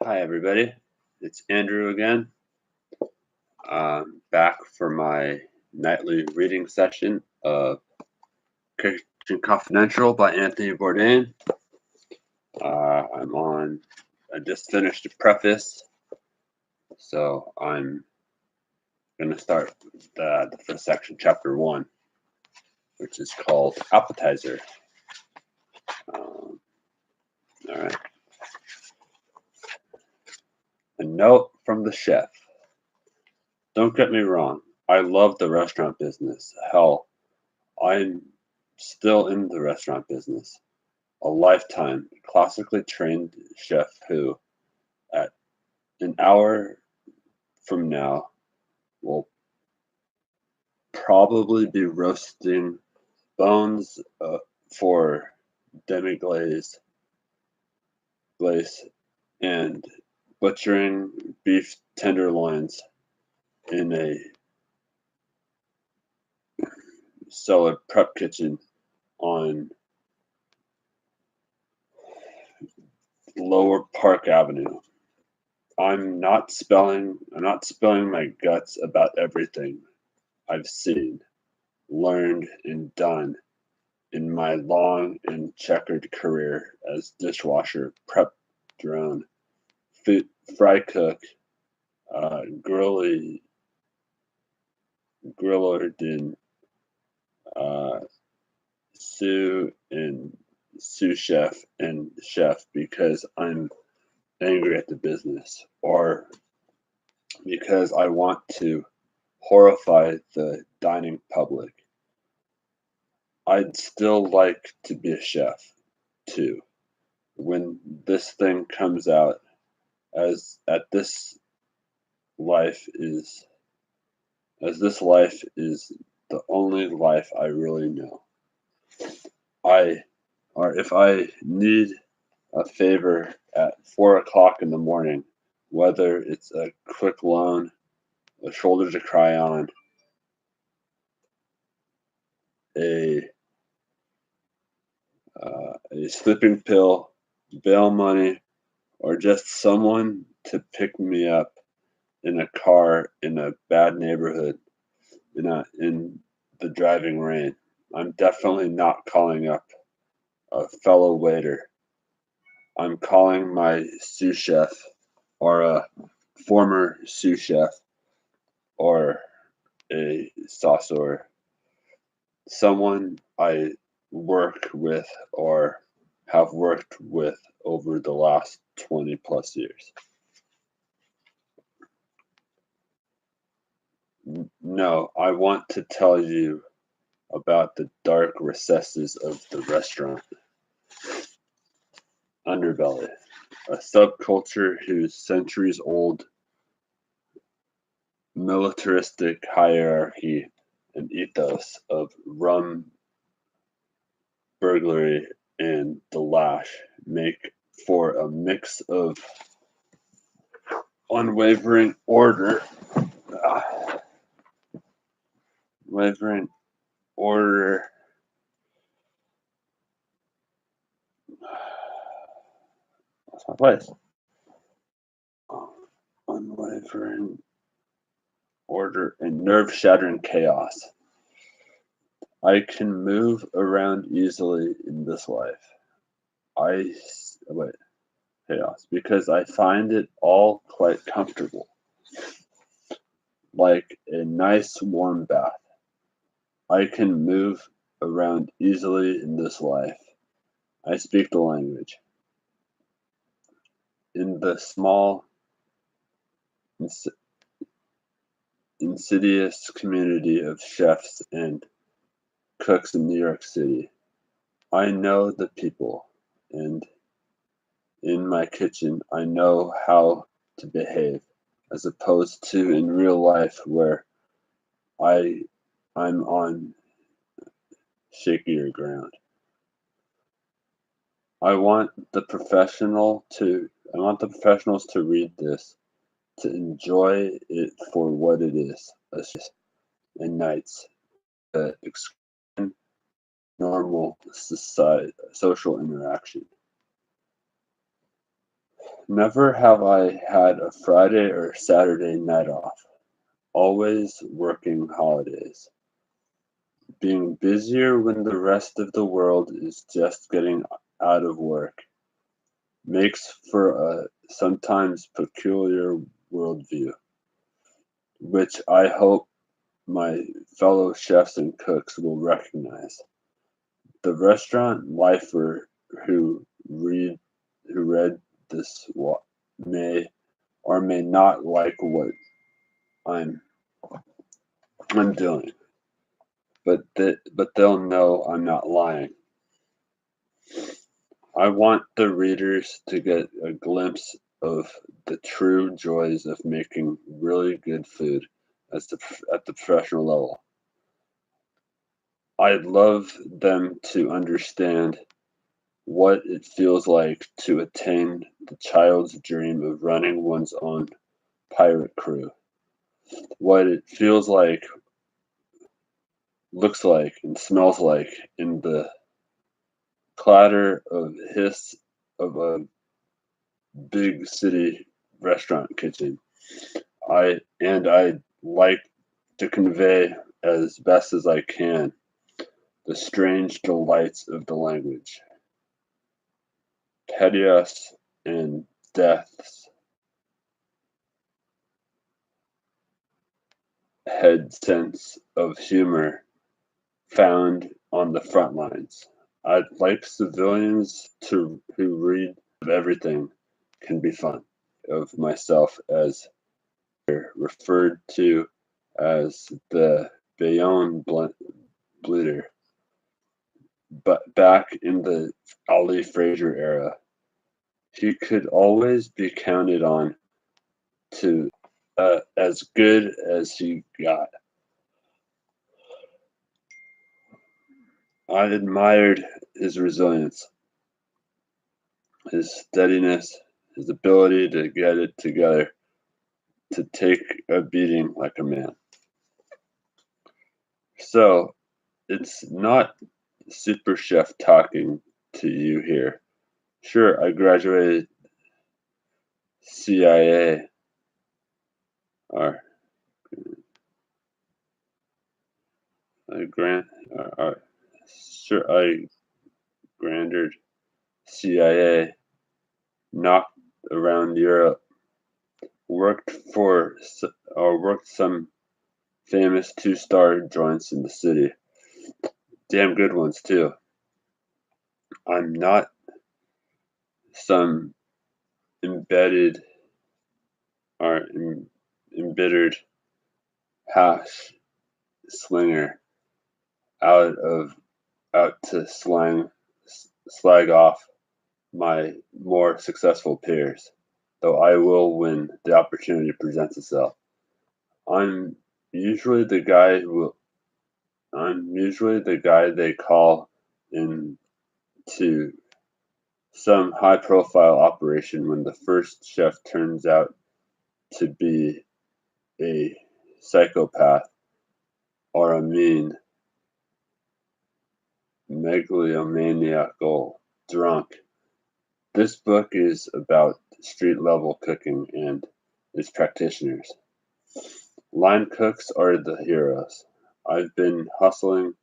Hi everybody. It's Andrew again. Back for my nightly reading session of Christian Confidential by Anthony Bourdain. I just finished a preface, so I'm going to start the first section, chapter 1, which is called Appetizer. All right. A note from the chef. Don't get me wrong, I love the restaurant business. Hell, I'm still in the restaurant business. A lifetime classically trained chef who, at an hour from now, will probably be roasting bones for demi-glace and butchering beef tenderloins in a cellar prep kitchen on Lower Park Avenue. I'm not spilling my guts about everything I've seen, learned, and done in my long and checkered career as dishwasher, prep drone, fry cook, griller din, sous chef, and chef because I'm angry at the business or because I want to horrify the dining public. I'd still like to be a chef too when this thing comes out, as this life is the only life I really know. If I need a favor at 4 o'clock in the morning, whether it's a quick loan, a shoulder to cry on, a sleeping pill, bail money, or just someone to pick me up in a car in a bad neighborhood in the driving rain, I'm definitely not calling up a fellow waiter. I'm calling my sous chef or a former sous chef or a sauceur, someone I work with or have worked with over the last 20 plus years. No, I want to tell you about the dark recesses of the restaurant underbelly, a subculture whose centuries-old militaristic hierarchy and ethos of rum, burglary, and the lash make for a mix of unwavering order, That's my place. Unwavering order and nerve-shattering chaos. I can move around easily in this life. Chaos, because I find it all quite comfortable, like a nice warm bath. I can move around easily in this life. I speak the language. In the small, insidious community of chefs and cooks in New York City, I know the people, and in my kitchen, I know how to behave, as opposed to in real life where I'm on shakier ground. I want the professionals to read this, to enjoy it for what it is, and nights, normal social interaction. Never have I had a Friday or Saturday night off, always working holidays. Being busier when the rest of the world is just getting out of work makes for a sometimes peculiar worldview, which I hope my fellow chefs and cooks will recognize. The restaurant lifer who read this may or may not like what I'm I'm doing, but they'll know I'm not lying. I want the readers to get a glimpse of the true joys of making really good food at the professional level. I'd love them to understand what it feels like to attain the child's dream of running one's own pirate crew, what it feels like, looks like, and smells like in the clatter of hiss of a big city restaurant kitchen. I'd like to convey as best as I can the strange delights of the language, pettiness and death's head sense of humor found on the front lines. I'd like civilians who read everything can be fun of myself as referred to as the Bayonne bleeder, but back in the Ali Fraser era, he could always be counted on to as good as he got. I admired his resilience, his steadiness, his ability to get it together, to take a beating like a man. So it's not Super Chef talking to you here. Sure, I graduated CIA or I grant sure I granted CIA, knocked around Europe, worked for or worked some famous two-star joints in the city. Damn good ones too. I'm not some embedded or embittered hash slinger out to slag off my more successful peers, though I will when the opportunity presents itself. I'm usually the guy who I'm usually the guy they call in to some high profile operation when the first chef turns out to be a psychopath or a mean megalomaniacal drunk. This book is about street level cooking and its practitioners. Line cooks are the heroes. I've been hustling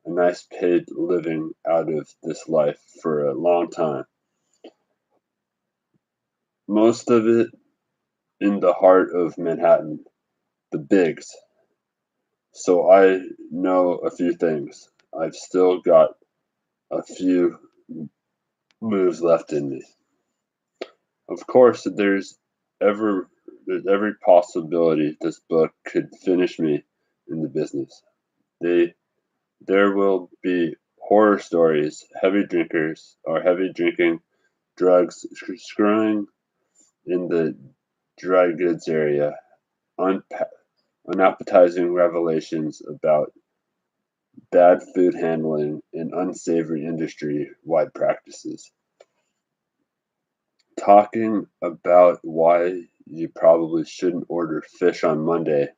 a nice paid living out of this life for a long time, most of it in the heart of Manhattan, the Bigs. So I know a few things. I've still got a few moves left in me. Of course, there's every possibility this book could finish me in the business. They There will be horror stories, heavy drinkers or heavy drinking, drugs, screwing in the dry goods area, unappetizing revelations about bad food handling and unsavory industry-wide practices. Talking about why you probably shouldn't order fish on Monday,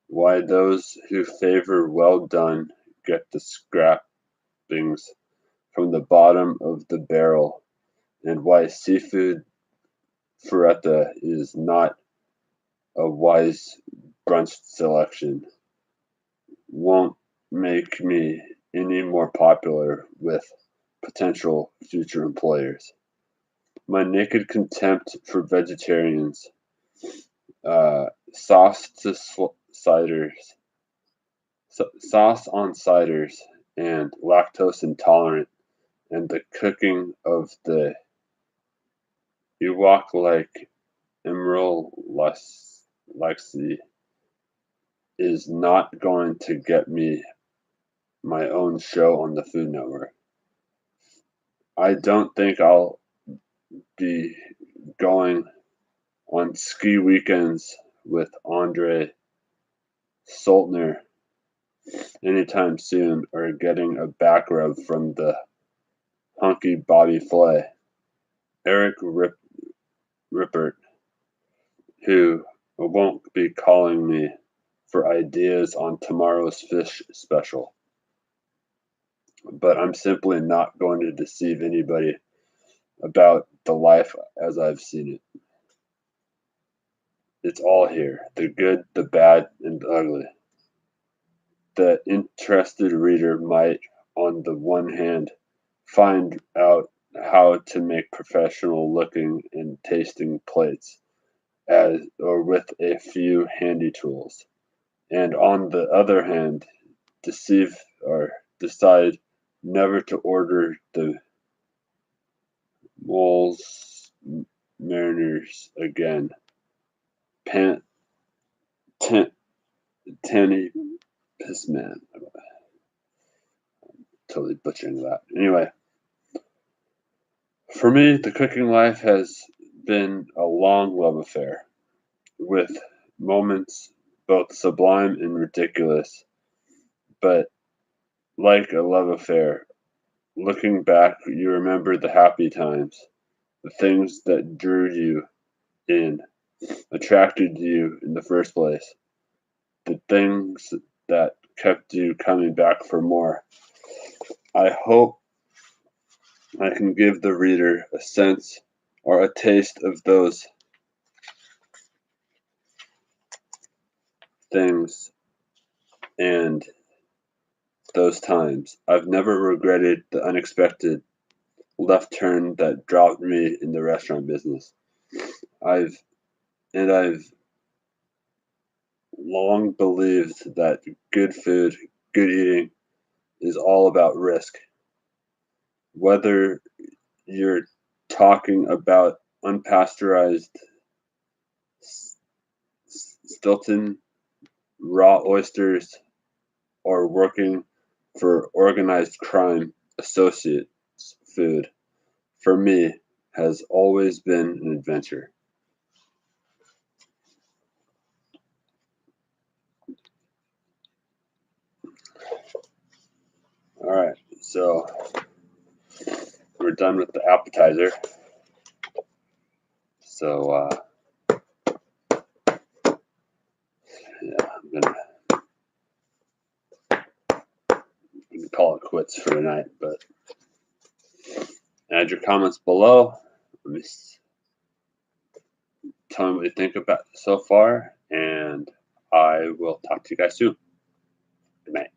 why those who favor well done get the scrappings from the bottom of the barrel, and why seafood Ferretta is not a wise brunch selection. Won't make me any more popular with potential future employers. My naked contempt for vegetarians, sauce to ciders, sauce on ciders, and lactose intolerant, and the cooking of the Ewok like Emerald Lexi is not going to get me my own show on the Food Network. I don't think I'll be going on ski weekends with Andre Soltner anytime soon or getting a back rub from the hunky Bobby Flay. Eric Rippert, who won't be calling me for ideas on tomorrow's fish special. But I'm simply not going to deceive anybody about the life as I've seen it. It's all here, the good, the bad, and the ugly. The interested reader might, on the one hand, find out how to make professional looking and tasting plates or with a few handy tools, and on the other hand, decide never to order the moles mariners again. Tanny Pissman. Totally butchering that. Anyway, for me, the cooking life has been a long love affair, with moments both sublime and ridiculous. But like a love affair, looking back, you remember the happy times, the things that drew you in, attracted you in the first place, the things that kept you coming back for more. I hope I can give the reader a sense or a taste of those things and those times. I've never regretted the unexpected left turn that dropped me in the restaurant business. I've long believed that good food, good eating is all about risk. Whether you're talking about unpasteurized Stilton raw oysters or working for organized crime associates, food, for me, has always been an adventure. All right, so we're done with the appetizer. So, yeah, I'm gonna call it quits for tonight, but add your comments below. Let me tell me what you think about so far, and I will talk to you guys soon. Good night.